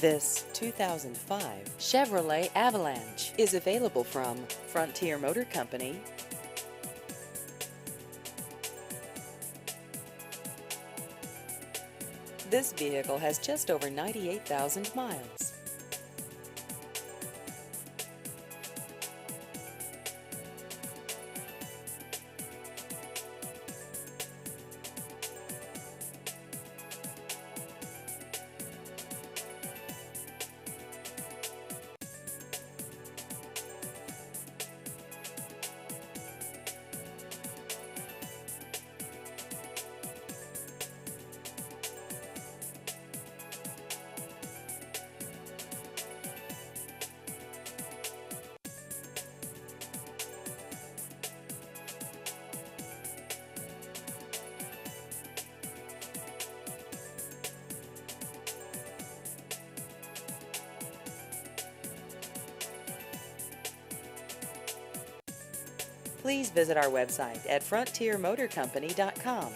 This 2005 Chevrolet Avalanche is available from Frontier Motor Company. This vehicle has just over 98,000 miles. Please visit our website at frontiermotorcompany.com.